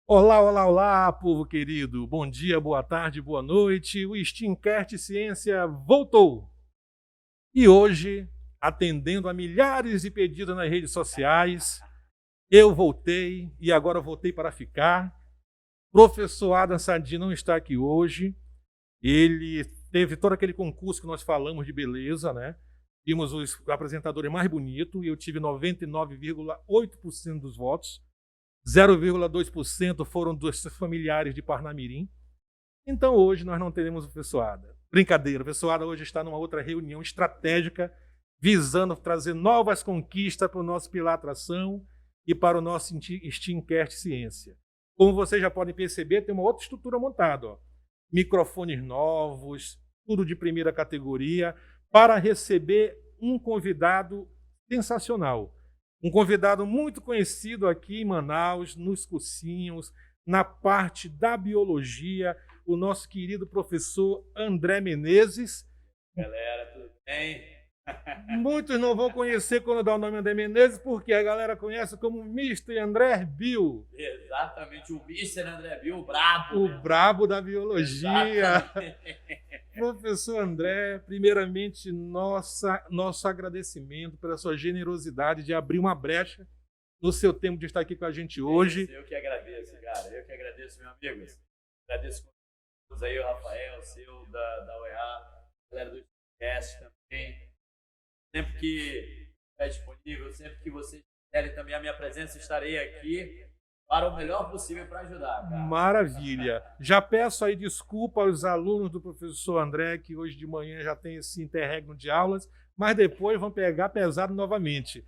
Olá, olá, olá, povo querido. Bom dia, boa tarde, boa noite. O Steamcast Ciência voltou. E hoje, atendendo a milhares de pedidos nas redes sociais, eu voltei e agora voltei para ficar. Professor Adam Sadi não está aqui hoje. Ele teve todo aquele concurso que nós falamos de beleza, né? Vimos os apresentadores mais bonitos e eu tive 99,8% dos votos. 0,2% foram dos familiares de Parnamirim. Então hoje nós não teremos o professor Ada. Brincadeira, o professor Ada hoje está numa outra reunião estratégica visando trazer novas conquistas para o nosso Pilar Atração e para o nosso Steamcast Ciência. Como vocês já podem perceber, tem uma outra estrutura montada. Ó. Microfones novos, tudo de primeira categoria, para receber um convidado sensacional. Um convidado muito conhecido aqui em Manaus, nos cursinhos, na parte da biologia, o nosso querido professor André Menezes. Galera, tudo bem? Muitos não vão conhecer quando dá o nome André Menezes, porque a galera conhece como Mr. André Bill. Exatamente, o Mr. André Bill, o brabo. O brabo da biologia. Exatamente. Professor André, primeiramente, nosso agradecimento pela sua generosidade de abrir uma brecha no seu tempo de estar aqui com a gente hoje. Eu que agradeço, cara. Eu que agradeço, meu amigo. Agradeço todos aí, o Rafael, o seu, da UEA, a galera do podcast também. Sempre que estiver disponível, sempre que vocês quiserem também a minha presença, estarei aqui para o melhor possível para ajudar, cara. Maravilha. Já peço aí desculpa aos alunos do professor André, que hoje de manhã já tem esse interregno de aulas, mas depois vão pegar pesado novamente.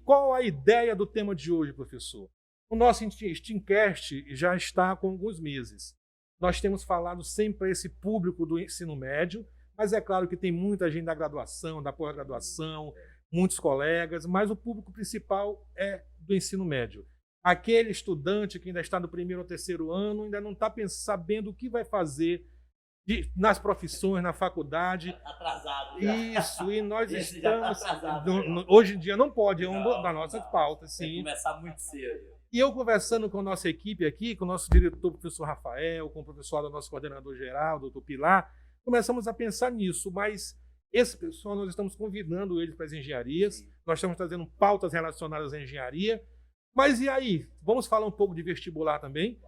Qual a ideia do tema de hoje, professor? O nosso Steamcast já está com alguns meses. Nós temos falado sempre para esse público do ensino médio, mas é claro que tem muita gente da graduação, da pós-graduação, muitos colegas, mas o público principal é do ensino médio. Aquele estudante que ainda está no primeiro ou terceiro ano, ainda não está sabendo o que vai fazer nas profissões, na faculdade. Atrasado já. Isso, e nós Esse já tá estamos... atrasado, hoje em dia não pode, é uma Não, das nossas não. pautas, Tem que sim. começar muito cedo. E eu conversando com a nossa equipe aqui, com o nosso diretor, o professor Rafael, com o professor do nosso coordenador geral, doutor Pilar, começamos a pensar nisso, mas esse pessoal, nós estamos convidando eles para as engenharias, Sim. nós estamos trazendo pautas relacionadas à engenharia, mas e aí? Vamos falar um pouco de vestibular também?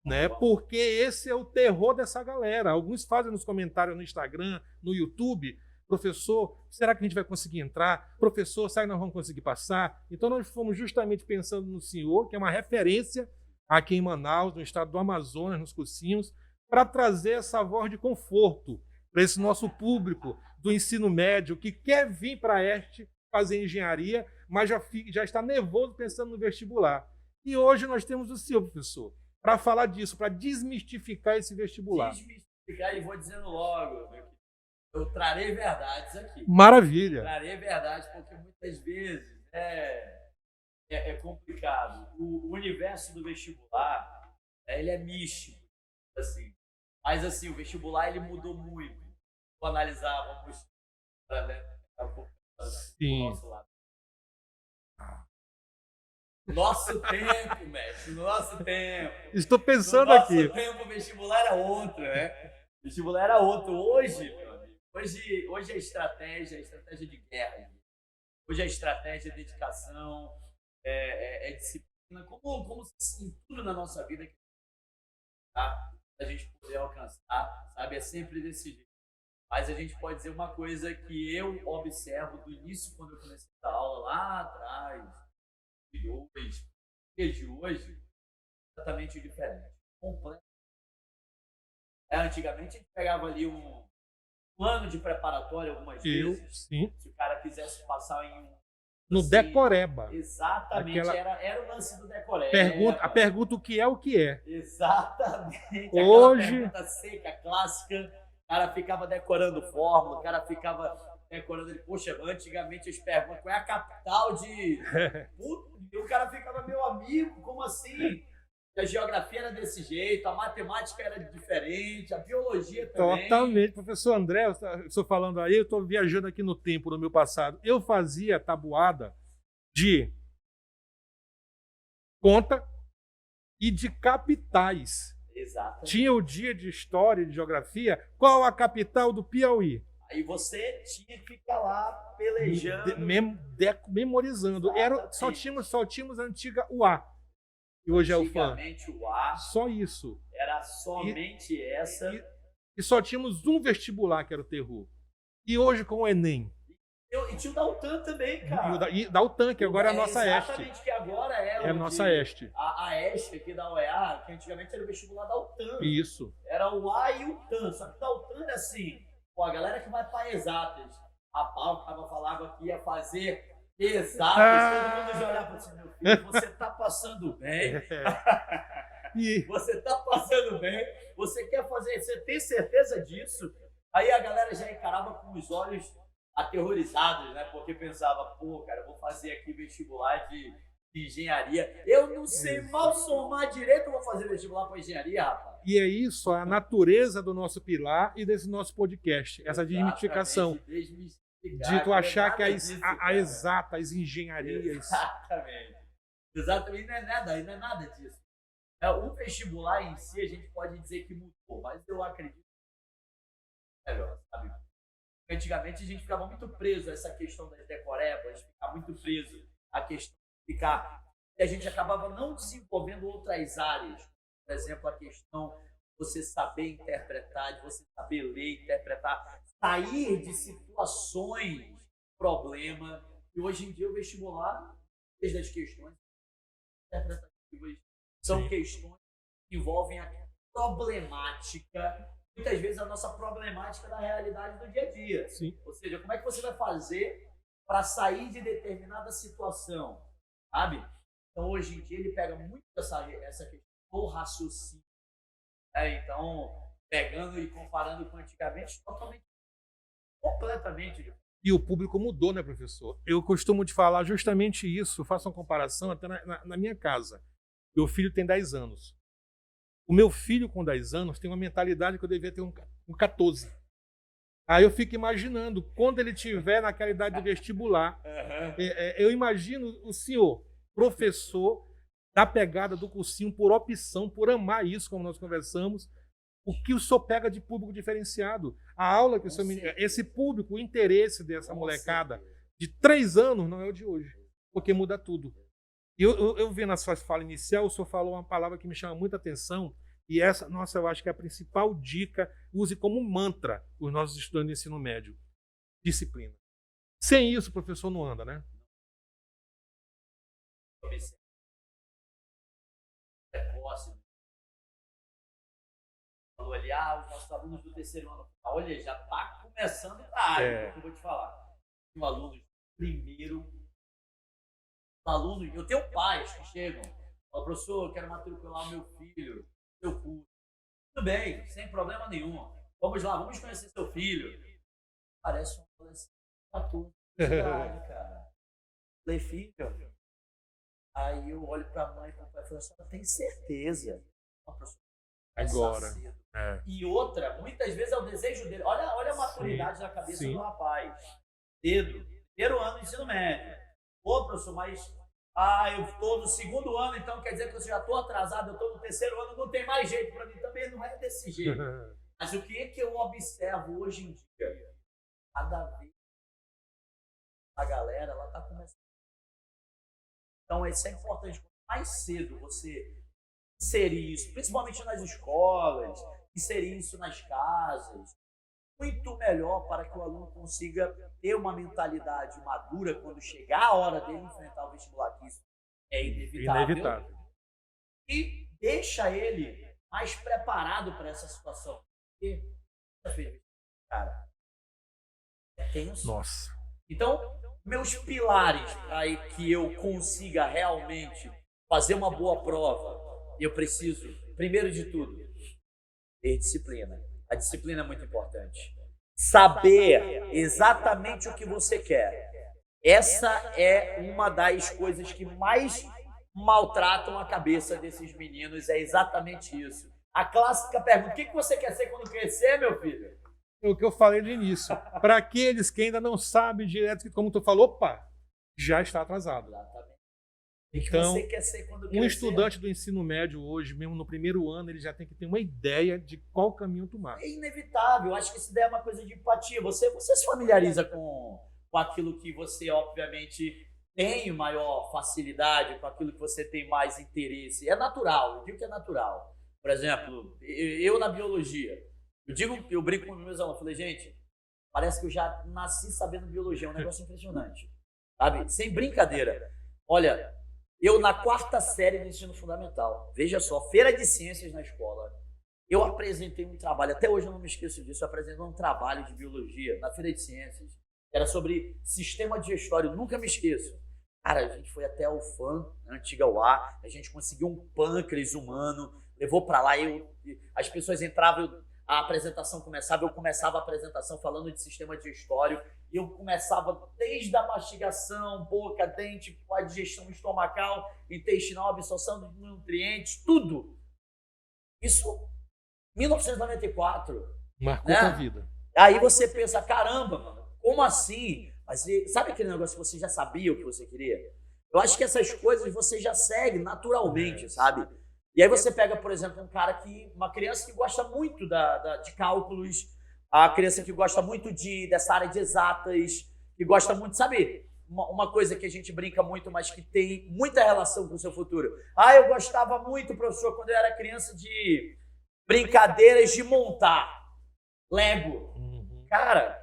Né? Porque esse é o terror dessa galera. Alguns fazem nos comentários no Instagram, no YouTube, professor, será que a gente vai conseguir entrar? Professor, será que nós vamos conseguir passar? Então nós fomos justamente pensando no senhor, que é uma referência aqui em Manaus, no estado do Amazonas, nos cursinhos, para trazer essa voz de conforto para esse nosso público do ensino médio que quer vir para a EST fazer engenharia, mas já está nervoso pensando no vestibular. E hoje nós temos o senhor, professor, para falar disso, para desmistificar esse vestibular. Desmistificar e vou dizendo logo, eu trarei verdades aqui. Maravilha. Trarei verdades porque muitas vezes é complicado. O universo do vestibular, ele é místico, assim. Mas assim, o vestibular ele mudou muito. Vou analisar, vamos Sim. nosso lado. Nosso tempo, mestre, nosso tempo. Estou pensando no nosso aqui. tempo, o vestibular era outro, né? O vestibular era outro. Hoje, meu amigo, hoje é estratégia de guerra. Hoje é estratégia, dedicação, é disciplina, como em tudo na nossa vida, tá? A gente poder alcançar, sabe? É sempre desse jeito. Mas a gente pode dizer uma coisa que eu observo do início, quando eu comecei a dar aula lá atrás, de hoje, exatamente diferente. Completo. Antigamente a gente pegava ali um ano de preparatório algumas vezes. Sim. Se o cara quisesse passar em um... No assim, decoreba. Exatamente, era o lance do decoreba. A pergunta o que é. Exatamente. Hoje... Aquela pergunta seca, clássica. O cara ficava decorando fórmula, o cara ficava decorando... Poxa, antigamente as perguntas, qual é a capital de... E o cara ficava, meu amigo, como assim? A geografia era desse jeito, a matemática era diferente, a biologia também. Totalmente. Professor André, eu estou falando aí, eu estou viajando aqui no tempo, no meu passado. Eu fazia tabuada de conta, e de capitais. Exatamente. Tinha o dia de história e de geografia. Qual a capital do Piauí? Aí você tinha que ficar lá pelejando. Memorizando. Só tínhamos a antiga UA. E hoje é o FAM. Antigamente o A Só isso. era somente essa. E só tínhamos um vestibular, que era o Terru. E hoje com o Enem. E tinha o Daltan também, cara. E da UTAN, que agora é a nossa EST. Exatamente, que agora É a nossa EST. A EST aqui da UEA, que antigamente era o vestibular da UTAN. Isso. Era o A e o TAN. Só que o da UTAN era assim, pô, a galera que vai para exatas. A Paulo que falava que ia fazer exatas, todo mundo já olhava assim, meu filho, você tá passando bem. Você tá passando bem, você quer fazer, você tem certeza disso? Aí a galera já encarava com os olhos aterrorizados, né? Porque pensava, pô, cara, eu vou fazer aqui vestibular de engenharia. Eu não sei mal somar direito, eu vou fazer vestibular para engenharia, rapaz. E é isso, a natureza do nosso pilar e desse nosso podcast. Essa desmitificação. De tu achar que a exata, as engenharias. Exatamente, não é nada disso. O vestibular em si, a gente pode dizer que mudou, mas eu acredito que é melhor, sabe? Antigamente a gente ficava muito preso a essa questão das decorebas, ficava muito preso a questão de ficar. E a gente acabava não desenvolvendo outras áreas. Por exemplo, a questão de você saber interpretar, de você saber ler, interpretar, sair de situações, problema. E hoje em dia o vestibular, desde as questões interpretativas, são questões que envolvem a problemática. Muitas vezes a nossa problemática da realidade do dia a dia. Sim. Ou seja, como é que você vai fazer para sair de determinada situação, sabe? Então, hoje em dia, ele pega muito essa questão do raciocínio. Então, pegando e comparando com antigamente, completamente diferente. E o público mudou, né, professor? Eu costumo te falar justamente isso, faço uma comparação até na minha casa. Meu filho tem 10 anos. O meu filho com 10 anos tem uma mentalidade que eu devia ter um 14. Aí eu fico imaginando, quando ele tiver naquela idade de vestibular, eu imagino o senhor, professor, da pegada do cursinho por opção, por amar isso, como nós conversamos, o que o senhor pega de público diferenciado. A aula que o senhor... Esse público, o interesse dessa molecada de 3 anos não é o de hoje, porque muda tudo. Eu vi na sua fala inicial, o senhor falou uma palavra que me chama muita atenção, e essa, nossa, eu acho que é a principal dica, use como mantra os nossos estudantes de ensino médio. Disciplina. Sem isso, o professor não anda, né? Falou ali, os nossos alunos do terceiro ano. Olha, já está começando a área, que eu vou te falar. Um aluno de primeiro. Alunos, eu tenho pais que chegam, falam, professor, eu quero matricular o meu filho, seu curso. Tudo bem, sem problema nenhum. Vamos lá, vamos conhecer seu filho. Parece um adolescente, 14 anos, cara. Falei, filho. Aí eu olho para a mãe e para o pai e falo, senhora tem certeza? Agora. E outra, muitas vezes é o desejo dele. Olha a maturidade da cabeça do rapaz. Cedo, primeiro ano de ensino médio. Pô, professor, mas eu estou no segundo ano, então quer dizer que eu já estou atrasado, eu estou no terceiro ano, não tem mais jeito para mim. Também não é desse jeito. Mas o que eu observo hoje em dia? Cada vez a galera, ela está começando. Então, isso é importante. Mais cedo você inserir isso, principalmente nas escolas, inserir isso nas casas, muito melhor para que o aluno consiga ter uma mentalidade madura quando chegar a hora dele enfrentar o vestibular, que isso é inevitável. E deixa ele mais preparado para essa situação. Porque, cara, é tenso. Nossa. Então, meus pilares para que eu consiga realmente fazer uma boa prova, eu preciso, primeiro de tudo, ter disciplina. A disciplina é muito importante. Saber exatamente o que você quer. Essa é uma das coisas que mais maltratam a cabeça desses meninos, é exatamente isso. A clássica pergunta, o que você quer ser quando crescer, meu filho? É o que eu falei no início. Para aqueles que ainda não sabem direto, como tu falou, opa, já está atrasado. O que Então, você quer ser quando um crescer? estudante do ensino médio hoje, mesmo no primeiro ano, ele já tem que ter uma ideia de qual caminho tomar. É inevitável. Eu acho que isso daí é uma coisa de empatia. Você se familiariza com aquilo que você, obviamente, tem maior facilidade, com aquilo que você tem mais interesse. É natural, eu digo que é natural. Por exemplo, eu na biologia, eu brinco com meus alunos, falei, gente, parece que eu já nasci sabendo biologia, é um negócio impressionante. Sabe? Sem brincadeira. Olha, eu na 4ª série do ensino fundamental, veja só, feira de ciências na escola, eu apresentei um trabalho, até hoje eu não me esqueço disso, eu apresentei um trabalho de biologia na feira de ciências, que era sobre sistema digestório, nunca me esqueço. Cara, a gente foi até a UFAM, na antiga UA, a gente conseguiu um pâncreas humano, levou para lá, as pessoas entravam, a apresentação começava, eu começava a apresentação falando de sistema digestório, e eu começava desde a mastigação, boca, dente, a digestão estomacal, intestinal, absorção de nutrientes, tudo. Isso, 1994. Marcou a vida. Aí você pensa, caramba, mano, como assim? Mas sabe aquele negócio que você já sabia o que você queria? Eu acho que essas coisas você já segue naturalmente, sabe? E aí você pega, por exemplo, uma criança que gosta muito de cálculos, a criança que gosta muito dessa área de exatas, que gosta muito, sabe? Uma coisa que a gente brinca muito, mas que tem muita relação com o seu futuro. Eu gostava muito, professor, quando eu era criança, de brincadeiras de montar Lego. Cara,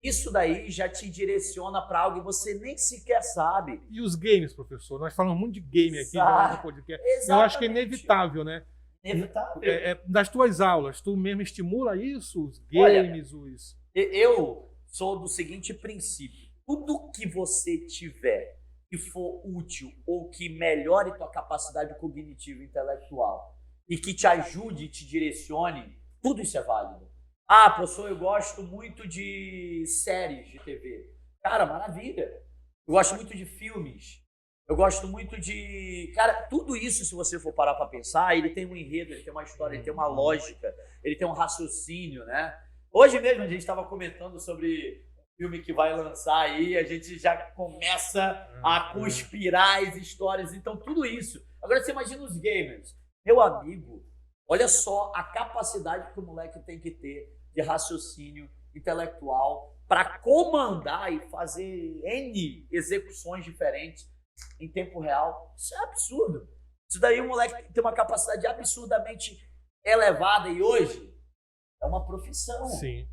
isso daí já te direciona para algo que você nem sequer sabe. E os games, professor? Nós falamos muito de game aqui no podcast. Exatamente. Eu acho que é inevitável, né? Inevitável. Das tuas aulas, tu mesmo estimula isso? Os games, Eu sou do seguinte princípio. Tudo que você tiver que for útil ou que melhore tua capacidade cognitiva e intelectual e que te ajude e te direcione, tudo isso é válido. Professor, eu gosto muito de séries de TV. Cara, maravilha. Eu gosto muito de filmes. Eu gosto muito de... Cara, tudo isso, se você for parar para pensar, ele tem um enredo, ele tem uma história, ele tem uma lógica, ele tem um raciocínio, né? Hoje mesmo a gente estava comentando sobre um filme que vai lançar aí, a gente já começa a conspirar as histórias, então tudo isso. Agora você imagina os gamers. Meu amigo, olha só a capacidade que o moleque tem que ter de raciocínio intelectual para comandar e fazer N execuções diferentes em tempo real. Isso é absurdo. Isso daí o moleque tem uma capacidade absurdamente elevada e hoje é uma profissão. Sim.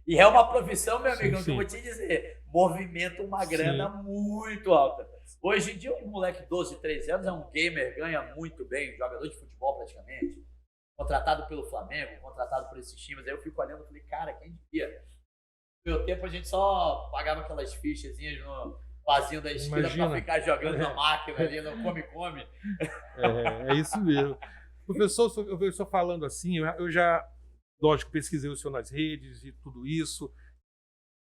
E é uma profissão, meu amigo, sim. que eu vou te dizer, movimenta uma grana muito alta. Hoje em dia, um moleque de 12, 13 anos é um gamer, ganha muito bem, jogador de futebol praticamente, contratado pelo Flamengo, contratado por esses times. Aí eu fico olhando e falei, cara, quem diria? No meu tempo a gente só pagava aquelas fichazinhas no vasinho da esquina para ficar jogando na máquina ali no come-come. É isso mesmo. Professor, eu vejo o senhor falando assim, eu já, lógico, pesquisei o senhor nas redes e tudo isso,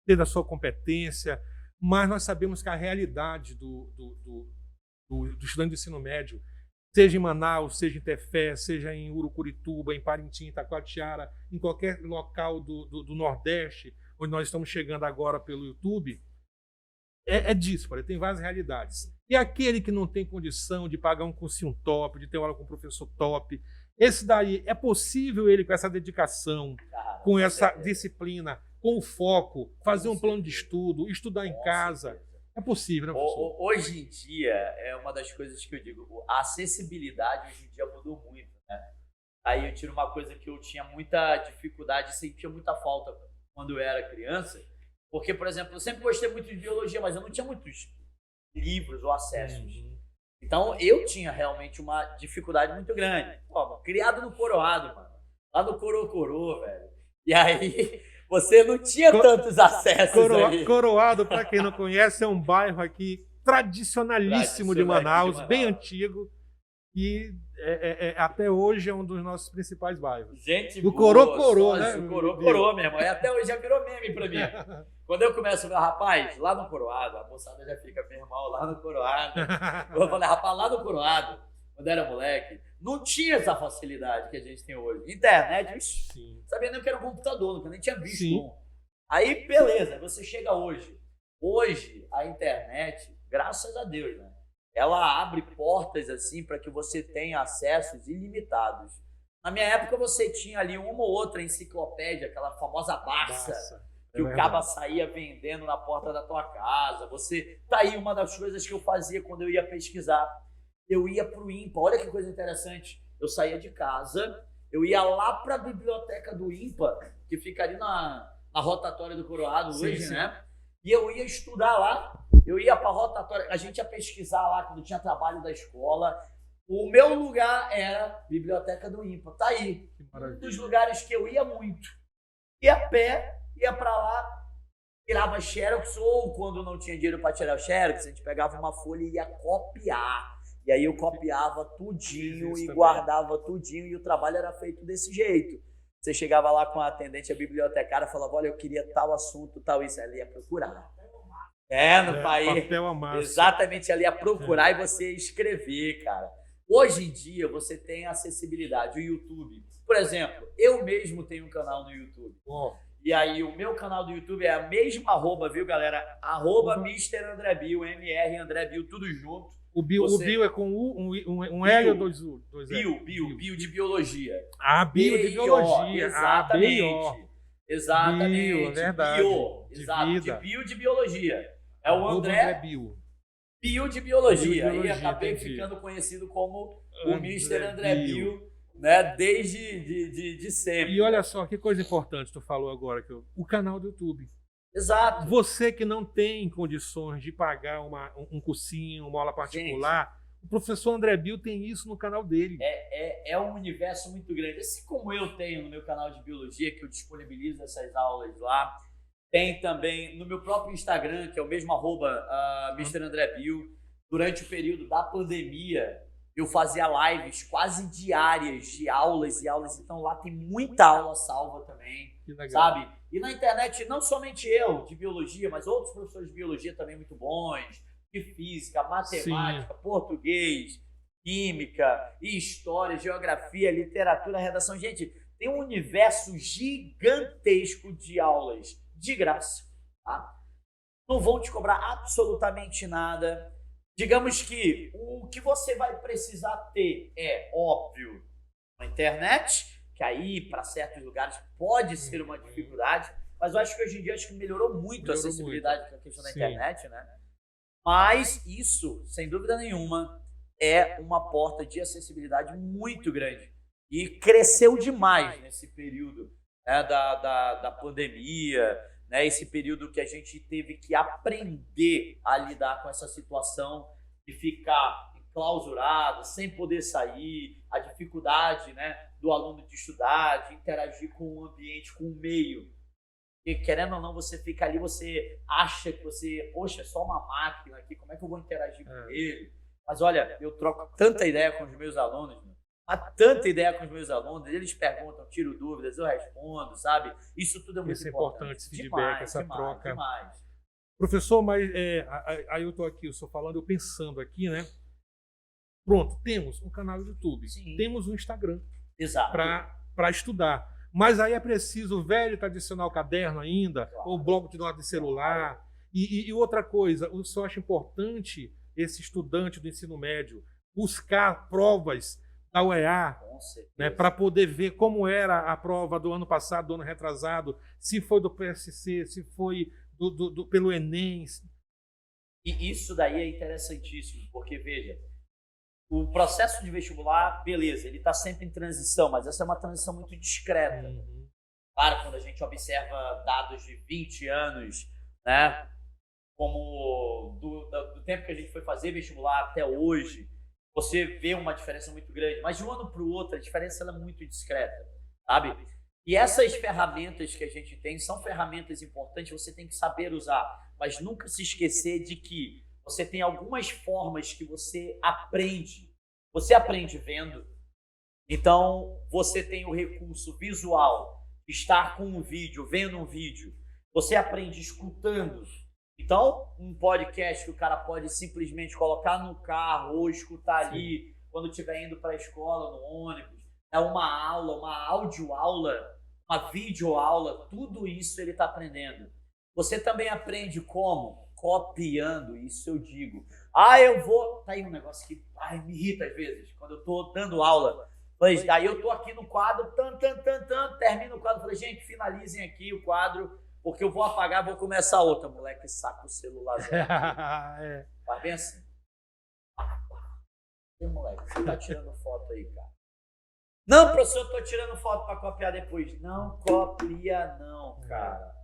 desde a sua competência, mas nós sabemos que a realidade do estudante do ensino médio, seja em Manaus, seja em Tefé, seja em Urucurituba, em Parintins, Itacoatiara, em qualquer local do Nordeste, onde nós estamos chegando agora pelo YouTube, é dísparo, tem várias realidades. E aquele que não tem condição de pagar um cursinho top, de ter aula com um professor top, esse daí, é possível ele, com essa dedicação, com essa disciplina, com o foco, fazer um plano de estudo, estudar em casa? É possível, né, professor? Hoje em dia, é uma das coisas que eu digo, a acessibilidade hoje em dia mudou muito, né? Aí eu tiro uma coisa que eu tinha muita dificuldade, sentia muita falta quando eu era criança, porque, por exemplo, eu sempre gostei muito de biologia, mas eu não tinha muitos livros ou acessos. Então, eu tinha realmente uma dificuldade muito grande. Criado no Coroado, mano. Lá no Corocorô, velho. E aí, você não tinha tantos acessos aí. Coroado, para quem não conhece, é um bairro aqui tradicionalíssimo de Manaus, bem antigo. E até hoje é um dos nossos principais bairros. Gente, do Corocorô, né? O Corocorô, meu irmão. E até hoje já virou meme pra mim. Quando eu começo a ver, rapaz, lá no Coroado, a moçada já fica, meu irmão, lá no Coroado. Eu falei, rapaz, lá no Coroado, quando era moleque, não tinha essa facilidade que a gente tem hoje. Internet, Sim. Sabia nem o que era um computador, nunca nem tinha visto um. Aí, beleza, você chega hoje. Hoje, a internet, graças a Deus, né? ela abre portas assim para que você tenha acessos ilimitados. Na minha época você tinha ali uma ou outra enciclopédia, aquela famosa Barça, que o caba saía vendendo na porta da tua casa. Tá aí uma das coisas que eu fazia quando eu ia pesquisar. Eu ia para o INPA, olha que coisa interessante. Eu saía de casa, eu ia lá para a biblioteca do INPA, que fica ali na rotatória do Coroado hoje, né? E eu ia estudar lá, eu ia para a rotatória, a gente ia pesquisar lá quando tinha trabalho da escola. O meu lugar era a biblioteca do INPA, tá aí. Um dos lugares que eu ia muito. Ia a pé, ia para lá, tirava xerox, ou quando não tinha dinheiro para tirar o xerox, a gente pegava uma folha e ia copiar. E aí eu copiava tudinho e guardava tudinho, e o trabalho era feito desse jeito. Você chegava lá com a atendente, a bibliotecária, falava, olha, eu queria tal assunto, tal isso. Ela ia procurar. No país. Papel amasso. Exatamente, ela ia procurar e você ia escrever, cara. Hoje em dia, você tem acessibilidade. O YouTube, por exemplo, eu mesmo tenho um canal no YouTube. E aí, o meu canal do YouTube é a mesma arroba, viu, galera? Arroba Mr. André Bill, MR André Bill, tudo junto. O Bill é com um L ou dois U? Bill de biologia. Bill de biologia. Exatamente. Exatamente. Bill, é verdade. Exato, de Bill de biologia. É o André Bill de biologia. E acabei ficando conhecido como o Mr. André Bill, né? Desde de sempre. E olha só, que coisa importante tu falou agora, o canal do YouTube. Exato. Você que não tem condições de pagar um cursinho, uma aula particular, o professor André Bill tem isso no canal dele. É um universo muito grande. Assim como eu tenho no meu canal de biologia, que eu disponibilizo essas aulas lá, tem também no meu próprio Instagram, que é o mesmo arroba Mr. André Bill. Durante o período da pandemia, eu fazia lives quase diárias de aulas e aulas. Então lá tem muita aula salva também, sabe? E na internet, não somente eu, de biologia, mas outros professores de biologia também muito bons, de física, matemática, português, química, história, geografia, literatura, redação. Gente, tem um universo gigantesco de aulas de graça, tá? Não vão te cobrar absolutamente nada. Digamos que o que você vai precisar ter é, óbvio, a internet, que aí, para certos lugares, pode ser uma dificuldade, mas eu acho que hoje em dia melhorou muito a acessibilidade com a questão da internet, né? Mas isso, sem dúvida nenhuma, é uma porta de acessibilidade muito grande. E cresceu demais nesse período, né, da pandemia, né, esse período que a gente teve que aprender a lidar com essa situação de ficar enclausurado, sem poder sair, a dificuldade, né, do aluno de estudar, de interagir com o ambiente, com o meio. E, querendo ou não, você fica ali, você acha que você, poxa, é só uma máquina aqui, como é que eu vou interagir com ele? Mas olha, eu troco tanta ideia com os meus alunos, eles perguntam, tiro dúvidas, eu respondo, sabe? Isso tudo é muito importante. Esse feedback, essa troca. Demais. Professor, mas aí eu tô aqui, eu estou falando, eu pensando aqui, né? Pronto, temos um canal do YouTube, temos um Instagram para estudar. Mas aí é preciso o velho tradicional caderno ainda, ou bloco de nota de celular. E outra coisa, eu só acho importante esse estudante do ensino médio buscar provas da UEA, né, para poder ver como era a prova do ano passado, do ano retrasado, se foi do PSC, se foi pelo Enem. E isso daí é interessantíssimo, porque, veja, o processo de vestibular, beleza, ele está sempre em transição, mas essa é uma transição muito discreta. Claro, quando a gente observa dados de 20 anos, né, como do tempo que a gente foi fazer vestibular até hoje, você vê uma diferença muito grande, mas de um ano para o outro a diferença ela é muito discreta, sabe? E essas ferramentas que a gente tem são ferramentas importantes, você tem que saber usar, mas nunca se esquecer de que você tem algumas formas que você aprende. Você aprende vendo, então você tem o recurso visual, estar com um vídeo, vendo um vídeo. Você aprende escutando. Então, um podcast que o cara pode simplesmente colocar no carro ou escutar ali quando estiver indo para a escola, no ônibus. É uma aula, uma audioaula, uma videoaula, tudo isso ele está aprendendo. Você também aprende como? Copiando, isso eu digo. eu vou... Tá aí um negócio que me irrita às vezes, quando eu tô dando aula. Aí eu tô aqui no quadro, termino o quadro, falei, gente, finalizem aqui o quadro, porque eu vou apagar, vou começar outra. Moleque, saca o celular. Faz bem assim. E, moleque, você tá tirando foto aí, cara? Não, professor, eu tô tirando foto para copiar depois. Não copia não, cara.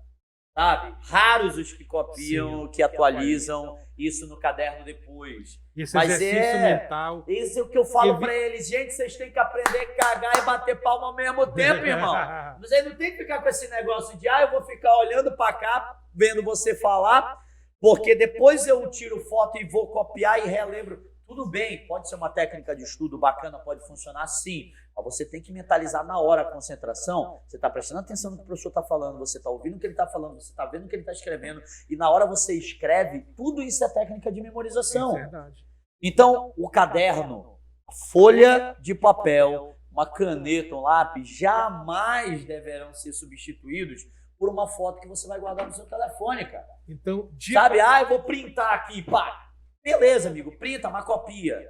Sabe? Raros os que copiam, que atualizam isso no caderno depois. Esse exercício mental. Esse é o que eu falo para eles. Gente, vocês têm que aprender a cagar e bater palma ao mesmo tempo, irmão. Você não tem que ficar com esse negócio de, eu vou ficar olhando para cá, vendo você falar, porque depois eu tiro foto e vou copiar e relembro. Tudo bem, pode ser uma técnica de estudo bacana, pode funcionar sim, mas você tem que mentalizar na hora a concentração. Você está prestando atenção no que o professor está falando, você está ouvindo o que ele está falando, você está vendo o que ele está escrevendo, e na hora você escreve, tudo isso é técnica de memorização. É verdade. Então, o caderno, a folha de papel, uma caneta, um lápis, jamais deverão ser substituídos por uma foto que você vai guardar no seu telefone, cara. Então, sabe, eu vou printar aqui, pá. Beleza, amigo, printa uma copia.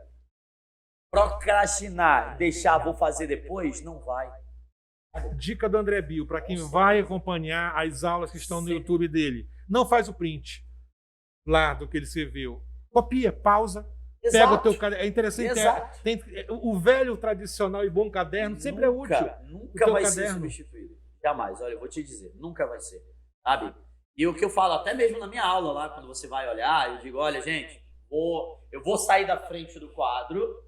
Procrastinar, deixar, vou fazer depois, não vai. Dica do André Bill, para quem vai acompanhar as aulas que estão no YouTube dele. Não faz o print lá do que ele escreveu. Copia, pausa, pega o teu caderno. É interessante, o velho, tradicional e bom caderno sempre é útil. Nunca vai ser substituído. Jamais, olha, eu vou te dizer, nunca vai ser. Sabe? E o que eu falo, até mesmo na minha aula lá, quando você vai olhar, eu digo, olha, gente, eu vou sair da frente do quadro,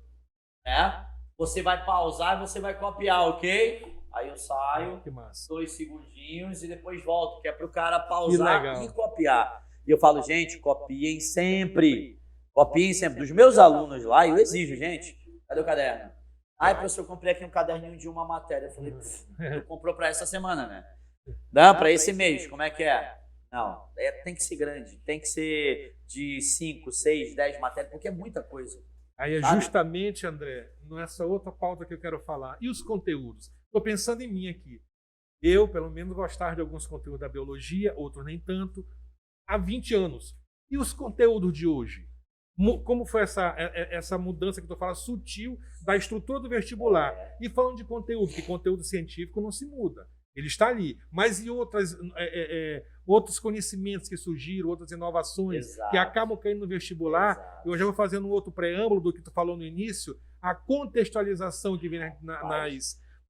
né? Você vai pausar e você vai copiar, ok? Aí eu saio, 2 segundinhos e depois volto, que é para o cara pausar e copiar. E eu falo, gente, copiem sempre. Copiem sempre. Dos meus alunos lá, eu exijo, gente, cadê o caderno? Professor, eu comprei aqui um caderninho de uma matéria. Eu falei, tu comprou para essa semana, né? Não, para esse mês, como é que é? Não, tem que ser grande, tem que ser de 5, 6, 10 matérias, porque é muita coisa. Aí é justamente, André, nessa outra pauta que eu quero falar. E os conteúdos? Estou pensando em mim aqui. Eu, pelo menos, gostava de alguns conteúdos da biologia, outros nem tanto, há 20 anos. E os conteúdos de hoje? Como foi essa mudança que tu fala, sutil, da estrutura do vestibular? E falando de conteúdo, que conteúdo científico não se muda. Ele está ali. Mas e outros conhecimentos que surgiram, outras inovações que acabam caindo no vestibular? Eu já vou fazendo um outro preâmbulo do que tu falou no início, a contextualização que vem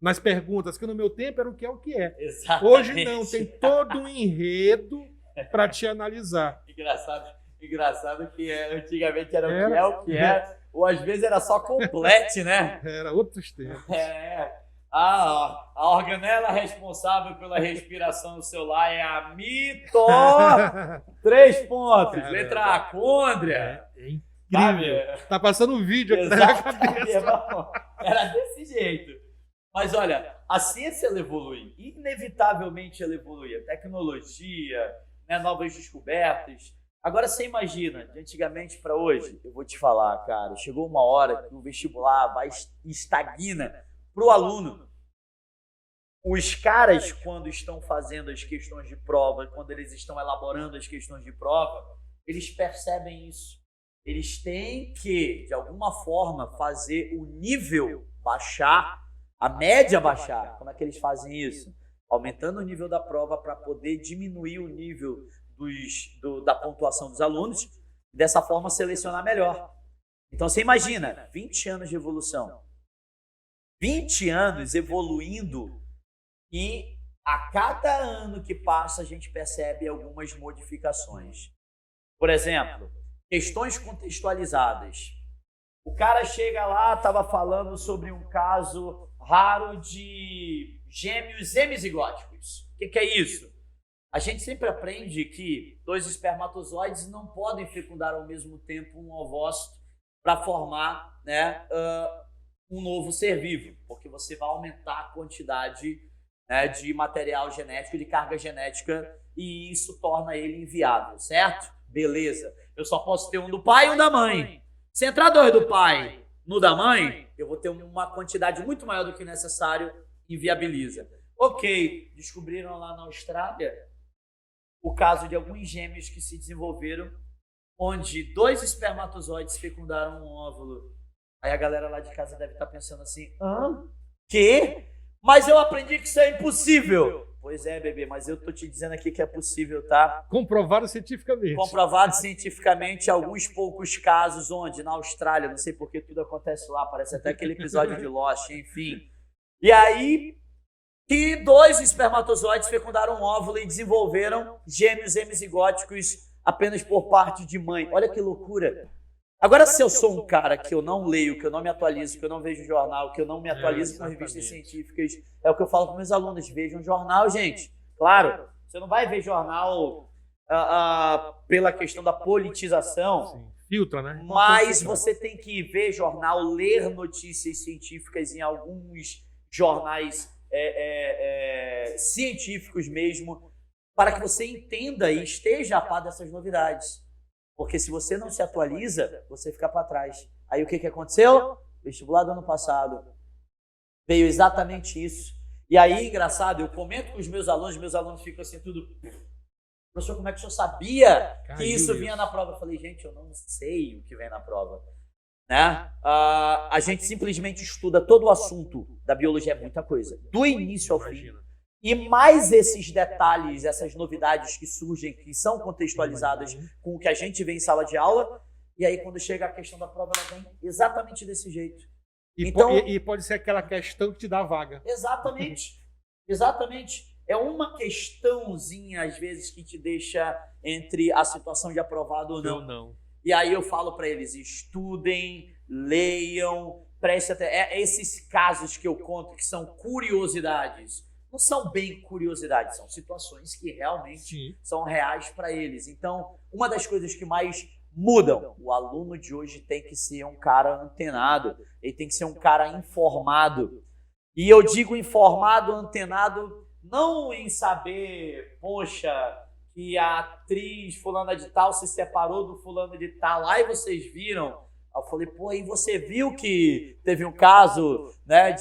nas perguntas, que no meu tempo era o que é. Exatamente. Hoje não, tem todo um enredo para te analisar. Engraçado que antigamente era o que é, ou às vezes era só complete, né? Era outros tempos. A organela responsável pela respiração do celular é a mito. 3 pontos. Letra A, côndria. É incrível. Tá passando um vídeo aqui na minha cabeça. Era desse jeito. Mas olha, a ciência ela evolui. Inevitavelmente ela evolui. A tecnologia, né, novas descobertas. Agora você imagina, de antigamente para hoje, eu vou te falar, cara, chegou uma hora que o vestibular estagna para o aluno. Os caras, quando estão fazendo as questões de prova, quando eles estão elaborando as questões de prova, eles percebem isso. Eles têm que, de alguma forma, fazer o nível baixar, a média baixar. Como é que eles fazem isso? Aumentando o nível da prova para poder diminuir o nível da pontuação dos alunos e dessa forma selecionar melhor. Então você imagina, 20 anos de evolução. 20 anos evoluindo e a cada ano que passa a gente percebe algumas modificações. Por exemplo, questões contextualizadas. O cara chega lá, estava falando sobre um caso raro de gêmeos hemizigóticos. O que é isso? A gente sempre aprende que 2 espermatozoides não podem fecundar ao mesmo tempo um ovócito para formar, né, um novo ser vivo, porque você vai aumentar a quantidade, né, de material genético, de carga genética, e isso torna ele inviável, certo? Beleza. Eu só posso ter um do pai e um da mãe. Se entrar 2 do pai no da mãe, eu vou ter uma quantidade muito maior do que necessário, inviabiliza. Ok, descobriram lá na Austrália o caso de alguns gêmeos que se desenvolveram onde 2 espermatozoides fecundaram um óvulo. Aí a galera lá de casa deve estar pensando assim, quê? Mas eu aprendi que isso é impossível. Pois é, bebê, mas eu tô te dizendo aqui que é possível, tá? Comprovado cientificamente. Comprovado cientificamente, alguns poucos casos onde, na Austrália, não sei porque tudo acontece lá, parece até aquele episódio de Lost, enfim. E aí, que 2 espermatozoides fecundaram um óvulo e desenvolveram gêmeos hemizigóticos apenas por parte de mãe. Olha que loucura. Agora, se eu sou um cara que eu não leio, que eu não me atualizo, que eu não vejo jornal, que eu não me atualizo com revistas científicas, é o que eu falo para meus alunos, vejam jornal, gente. Claro, você não vai ver jornal pela questão da politização. Sim. Filtra, né? Mas você tem que ver jornal, ler notícias científicas em alguns jornais científicos mesmo, para que você entenda e esteja a par dessas novidades. Porque se você não se atualiza, você fica para trás. Aí o que aconteceu? Vestibular do ano passado. Veio exatamente isso. E aí, engraçado, eu comento com os meus alunos ficam assim tudo... Professor, como é que o senhor sabia que isso vinha na prova? Eu falei, gente, eu não sei o que vem na prova. Né? A gente simplesmente estuda todo o assunto da biologia, é muita coisa. Do início ao fim. E mais esses detalhes, essas novidades que surgem, que são contextualizadas com o que a gente vê em sala de aula, e aí quando chega a questão da prova, ela vem exatamente desse jeito. E pode ser aquela questão que te dá a vaga. Exatamente. Exatamente. É uma questãozinha, às vezes, que te deixa entre a situação de aprovado ou não. E aí eu falo para eles, estudem, leiam, prestem atenção. Esses casos que eu conto, que são curiosidades, não são bem curiosidades, são situações que realmente são reais para eles. Então, uma das coisas que mais mudam, o aluno de hoje tem que ser um cara antenado, ele tem que ser um cara informado. E eu digo informado, antenado, não em saber, poxa, que a atriz fulana de tal se separou do fulano de tal, aí vocês viram. Eu falei, pô, aí você viu que teve um caso, né,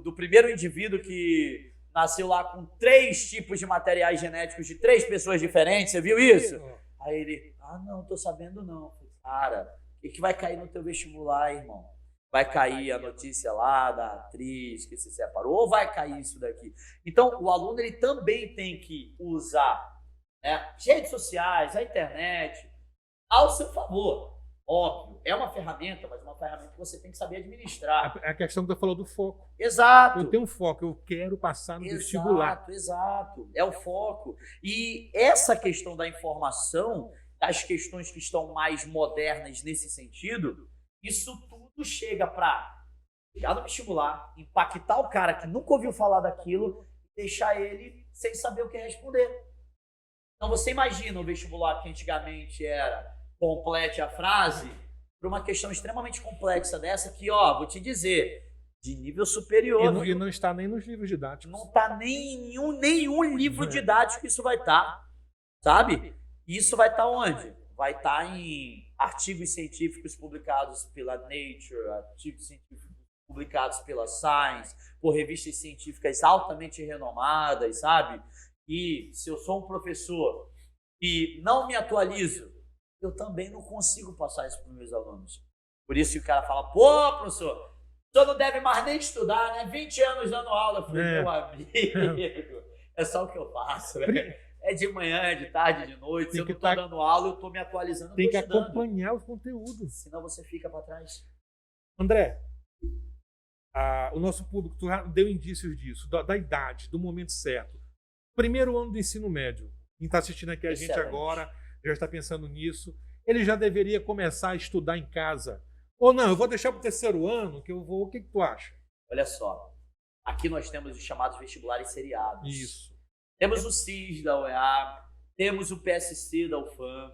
do primeiro indivíduo que nasceu lá com 3 tipos de materiais genéticos de 3 pessoas diferentes, você viu isso? Aí ele, não, tô sabendo não. Cara, o que vai cair no teu vestibular, irmão? Vai cair a notícia lá da atriz que se separou, ou vai cair isso daqui? Então, o aluno ele também tem que usar, né, redes sociais, a internet, ao seu favor. Óbvio, é uma ferramenta, mas uma ferramenta que você tem que saber administrar. É a questão que você falou do foco. Exato. Eu tenho um foco, eu quero passar no vestibular. Exato, é o foco. E essa questão da informação, das questões que estão mais modernas nesse sentido, isso tudo chega para chegar no vestibular, impactar o cara que nunca ouviu falar daquilo, deixar ele sem saber o que responder. Então você imagina o vestibular que antigamente era complete a frase, para uma questão extremamente complexa dessa que, vou te dizer, de nível superior. E não está nem nos livros didáticos. Não está nem em nenhum livro didático isso vai estar, sabe? Isso vai estar onde? Vai estar em artigos científicos publicados pela Nature, artigos científicos publicados pela Science, por revistas científicas altamente renomadas, sabe? E se eu sou um professor e não me atualizo, eu também não consigo passar isso para os meus alunos. Por isso que o cara fala, pô, professor, o senhor não deve mais nem estudar, né? 20 anos dando aula. Eu falei, meu amigo, é só o que eu faço, né? É de manhã, é de tarde, de noite. Se eu não estou dando aula, eu estou me atualizando. Tem que acompanhar os conteúdos. Senão você fica para trás. André, o nosso público, tu já deu indícios disso, da idade, do momento certo. Primeiro ano do ensino médio. Quem está assistindo aqui a gente agora já está pensando nisso. Ele já deveria começar a estudar em casa. Ou não, eu vou deixar para o 3º ano, que eu vou... O que tu acha? Olha só. Aqui nós temos os chamados vestibulares seriados. Isso. Temos o CIS da UEA, temos o PSC da UFAM.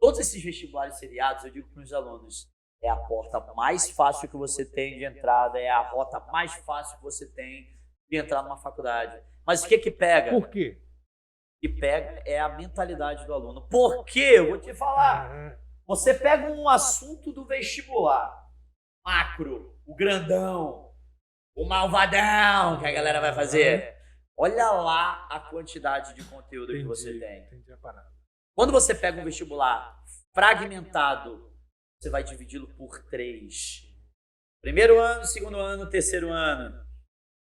Todos esses vestibulares seriados, eu digo para os alunos, é a porta mais fácil que você tem de entrada, é a rota mais fácil que você tem de entrar numa faculdade. Mas o que pega? Por quê? O que pega é a mentalidade do aluno. Por quê? Eu vou te falar. Você pega um assunto do vestibular, macro, o grandão, o malvadão que a galera vai fazer. Olha lá a quantidade de conteúdo que você tem. Entendi a parada. Quando você pega um vestibular fragmentado, você vai dividi-lo por 3. Primeiro ano, segundo ano, terceiro ano.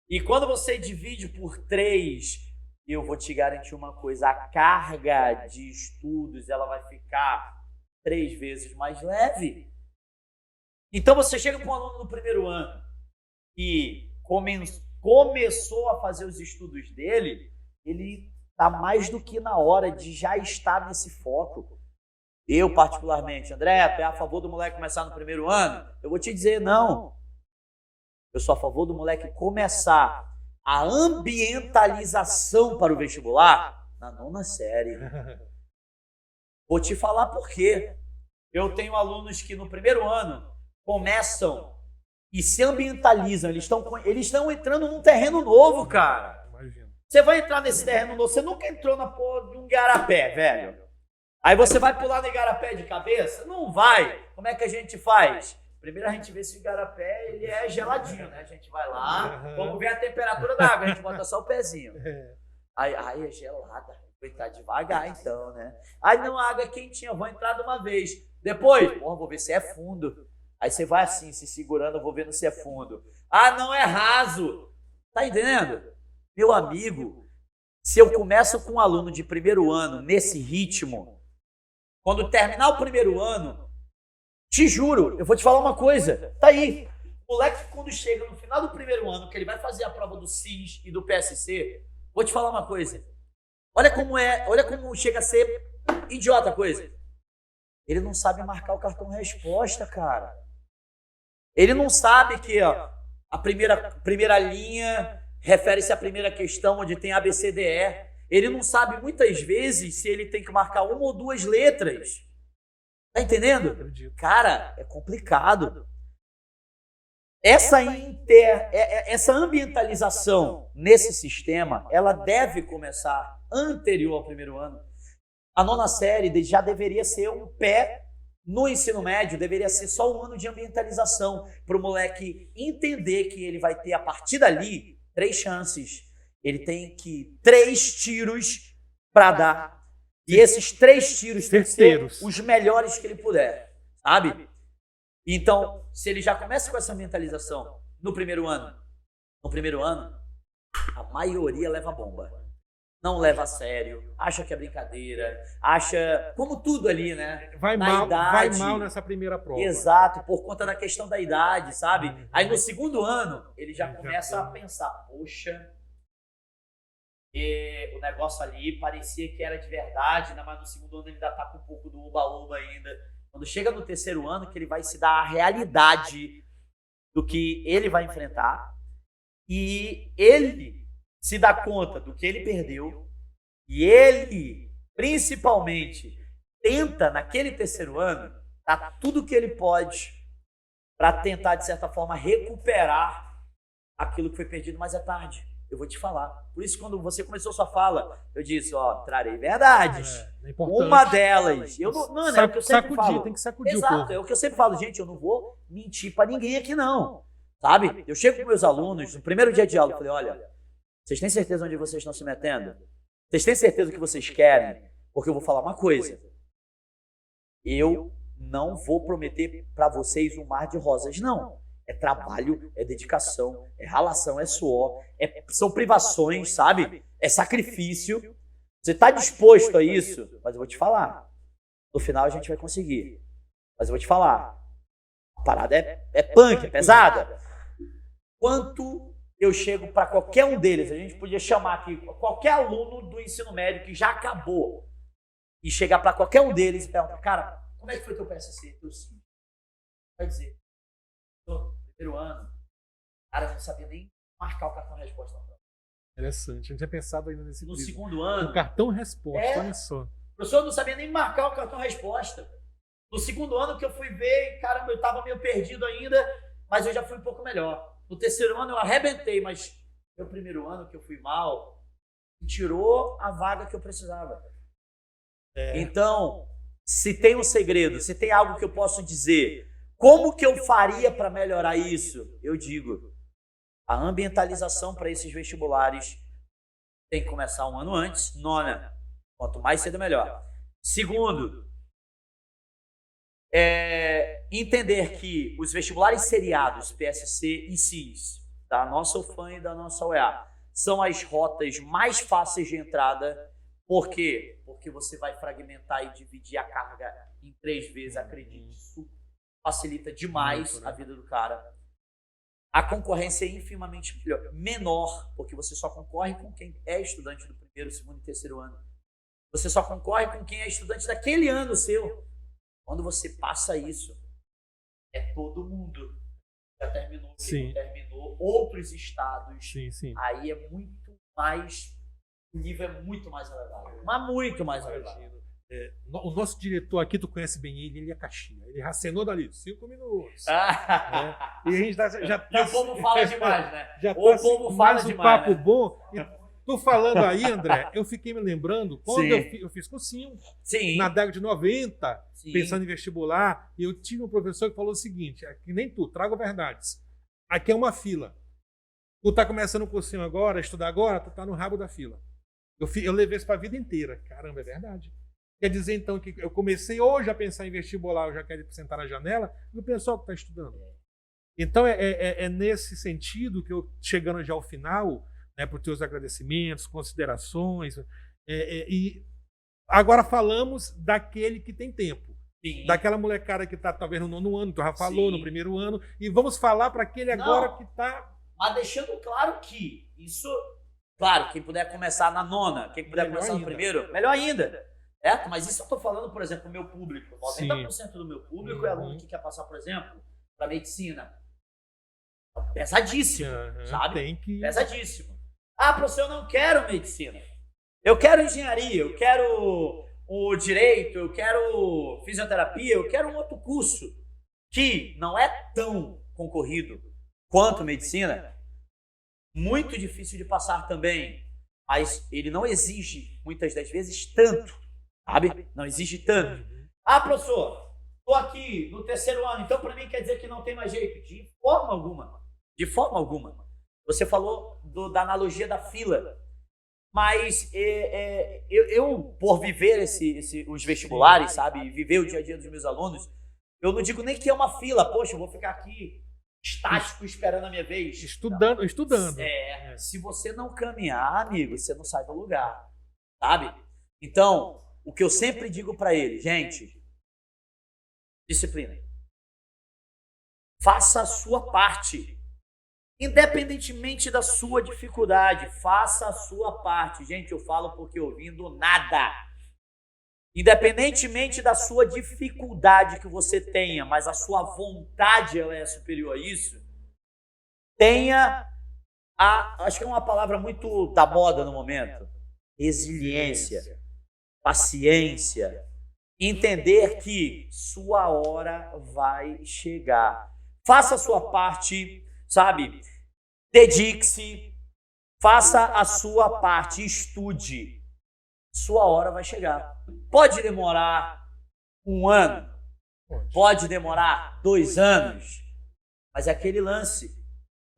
E quando você divide por 3, eu vou te garantir uma coisa, a carga de estudos ela vai ficar 3 vezes mais leve. Então você chega para um aluno no primeiro ano e começou a fazer os estudos dele, ele está mais do que na hora de já estar nesse foco. Eu, particularmente, André, tu é a favor do moleque começar no primeiro ano? Eu vou te dizer, não. Eu sou a favor do moleque começar a ambientalização para o vestibular na 9ª série. Vou te falar por quê. Eu tenho alunos que no primeiro ano começam e se ambientalizam. Eles estão entrando num terreno novo, cara. Você vai entrar nesse terreno novo. Você nunca entrou na porra de um igarapé, velho. Aí você vai pular no igarapé de cabeça? Não vai. Como é que a gente faz? Primeiro a gente vê se o igarapé ele é geladinho, né? A gente vai lá, vamos ver a temperatura da água. A gente bota só o pezinho. Aí é gelada. Vou entrar devagar então, né? Aí não, a água é quentinha. Vou entrar de uma vez. Depois, porra, vou ver se é fundo. Aí você vai assim, se segurando, eu vou vendo se é fundo. Ah, não, é raso. Tá entendendo? Meu amigo, se eu começo com um aluno de primeiro ano nesse ritmo, quando terminar o primeiro ano, te juro, eu vou te falar uma coisa. Tá aí. O moleque, quando chega no final do primeiro ano, que ele vai fazer a prova do CIS e do PSC, vou te falar uma coisa. Olha como chega a ser idiota a coisa. Ele não sabe marcar o cartão resposta, cara. Ele não sabe que ó, a primeira linha refere-se à primeira questão, onde tem ABCDE. Ele não sabe, muitas vezes, se ele tem que marcar 1 ou 2 letras. Tá entendendo? Cara, é complicado. Essa ambientalização nesse sistema, ela deve começar anterior ao primeiro ano. A 9ª série já deveria ser um pé no ensino médio, deveria ser só um ano de ambientalização para o moleque entender que ele vai ter, a partir dali, 3 chances. Ele tem 3 tiros para dar. E esses 3 tiros têm que ser os melhores que ele puder, sabe? Então, se ele já começa com essa mentalização no primeiro ano, a maioria leva bomba. Não leva a sério, acha que é brincadeira, acha, como tudo ali, né? Vai mal nessa primeira prova. Exato, por conta da questão da idade, sabe? Aí no segundo ano, ele já começa a pensar, poxa, o negócio ali parecia que era de verdade, mas no segundo ano ele ainda tá com um pouco do uba-uba ainda. Quando chega no terceiro ano, que ele vai se dar a realidade do que ele vai enfrentar e ele se dá conta do que ele perdeu e ele, principalmente, tenta naquele terceiro ano dar tudo o que ele pode para tentar, de certa forma, recuperar aquilo que foi perdido, mas é tarde. Eu vou te falar. Por isso, quando você começou sua fala, eu disse, trarei verdades. Uma delas. Eu não, mano, é o que eu sempre falo. Tem que sacudir. Exato, é o que eu sempre falo. Gente, eu não vou mentir para ninguém aqui, não. Sabe? Eu chego com meus alunos, no primeiro dia de aula, eu falei, olha, vocês têm certeza onde vocês estão se metendo? Vocês têm certeza do que vocês querem? Porque eu vou falar uma coisa. Eu não vou prometer para vocês um mar de rosas, não. É trabalho, é dedicação, é ralação, é suor, são privações, sabe? É sacrifício. Você está disposto a isso? Mas eu vou te falar. No final a gente vai conseguir. Mas eu vou te falar. A parada é punk, é pesada. Quanto eu chego para qualquer um deles, a gente podia chamar aqui qualquer aluno do ensino médio que já acabou e chegar para qualquer um deles e perguntar, cara, como é que foi teu PSC? Teu sim. Vai dizer, no primeiro ano, cara, eu não sabia nem marcar o cartão resposta na prova. Interessante, a gente tinha pensado ainda nesse No segundo ano. O cartão resposta, olha só. O professor não sabia nem marcar o cartão resposta. No segundo ano que eu fui ver, caramba, eu estava meio perdido ainda, mas eu já fui um pouco melhor. No terceiro ano eu arrebentei, mas no primeiro ano que eu fui mal, tirou a vaga que eu precisava. Então, se tem um segredo, se tem algo que eu posso dizer, como que eu faria para melhorar isso? Eu digo, a ambientalização para esses vestibulares tem que começar um ano antes, 9ª. Quanto mais cedo, melhor. Segundo, entender que os vestibulares seriados, PSC e CIS, da nossa UFAM e da nossa UEA, são as rotas mais fáceis de entrada. Por quê? Porque você vai fragmentar e dividir a carga em 3 vezes, acredite. Isso facilita demais a vida do cara. A concorrência é infimamente menor, porque você só concorre com quem é estudante do 1º, 2º e 3º ano. Você só concorre com quem é estudante daquele ano seu. Quando você passa isso, é todo mundo. Já terminou, quem não terminou, outros estados. Sim. Aí é muito mais, o nível é muito mais elevado. Mas muito mais elevado. O nosso diretor aqui, tu conhece bem ele é Caxias. Ele acenou dali 5 minutos. E a gente já tá, e o povo fala demais, né? O povo fala demais. Um papo né? bom. E tu falando aí, André, eu fiquei me lembrando, quando eu fiz cursinho, na década de 90, pensando em vestibular, e eu tive um professor que falou o seguinte, que nem tu, trago verdades. Aqui é uma fila. Tu tá começando o cursinho agora, estudar agora, tu tá no rabo da fila. Eu levei isso pra vida inteira. Caramba, é verdade. Quer dizer, então, que eu comecei hoje a pensar em vestibular, eu já quero sentar na janela, e o pessoal que está estudando. Então, é nesse sentido que eu, chegando já ao final, né, por teus agradecimentos, considerações, e agora falamos daquele que tem tempo. Sim. Daquela molecada que está talvez no 9º ano, tu já falou, no 1º ano, e vamos falar para aquele agora que está... Mas deixando claro que isso... Claro, quem puder começar na 9ª, quem puder começar no 1º, melhor ainda. Certo? Mas isso eu estou falando, por exemplo, do meu público. 90% do meu público é aluno que quer passar, por exemplo, para medicina. Pesadíssimo, sabe? Pesadíssimo. Professor, eu não quero medicina. Eu quero engenharia, eu quero o direito, eu quero fisioterapia, eu quero um outro curso que não é tão concorrido quanto medicina. Muito difícil de passar também, mas ele não exige, muitas das vezes, tanto. Sabe? Não exige tanto. Professor, estou aqui no 3º ano, então para mim quer dizer que não tem mais jeito. De forma alguma. De forma alguma. Você falou da analogia da fila. Mas eu por viver os vestibulares, sabe? Viver o dia a dia dos meus alunos, eu não digo nem que é uma fila. Poxa, eu vou ficar aqui estático esperando a minha vez. Estudando. Se você não caminhar, amigo, você não sai do lugar. Sabe? Então... O que eu sempre digo para ele, gente, disciplina. Faça a sua parte. Independentemente da sua dificuldade, faça a sua parte. Gente, eu falo porque ouvindo nada. Independentemente da sua dificuldade que você tenha, mas a sua vontade ela é superior a isso, tenha, acho que é uma palavra muito da moda no momento, resiliência. Paciência, entender que sua hora vai chegar. Faça a sua parte, sabe? Dedique-se, faça a sua parte, estude. Sua hora vai chegar. Pode demorar 1 ano, pode demorar 2 anos, mas é aquele lance.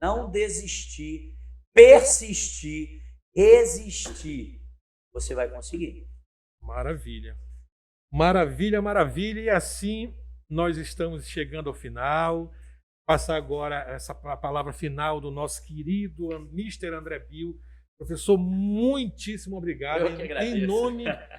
Não desistir, persistir, resistir. Você vai conseguir. Maravilha. Maravilha. E assim nós estamos chegando ao final. Passar agora essa palavra final do nosso querido Mr. André Bill. Professor, muitíssimo obrigado. Eu que agradeço.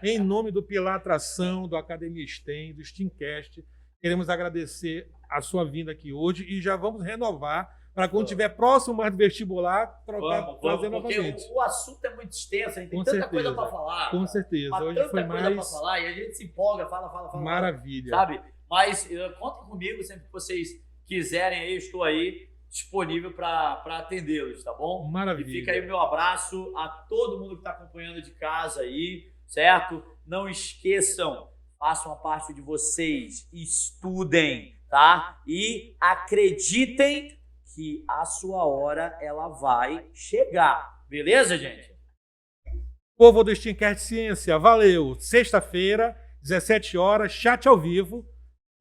Em nome do Pilar Atração, do Academia STEM, do STEAMcast, queremos agradecer a sua vinda aqui hoje e já vamos renovar para quando tiver próximo mais do vestibular, trazer novamente. Porque o assunto é muito extenso, a gente tem tanta coisa para falar. Com certeza. Hoje foi mais... para falar e a gente se empolga, fala. Maravilha. Sabe? Mas contem comigo sempre que vocês quiserem, eu estou aí disponível para atendê-los, tá bom? Maravilha. E fica aí o meu abraço a todo mundo que está acompanhando de casa aí, certo? Não esqueçam, façam a parte de vocês, estudem, tá? E acreditem que a sua hora ela vai chegar. Beleza, gente? Povo do STEAMcast Ciência, valeu! Sexta-feira, 17 horas, chat ao vivo,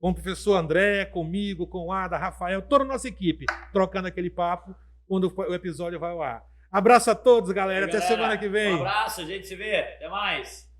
com o professor André, comigo, com o Ada, Rafael, toda a nossa equipe, trocando aquele papo quando o episódio vai ao ar. Abraço a todos, galera. Até semana que vem. Um abraço, a gente se vê. Até mais.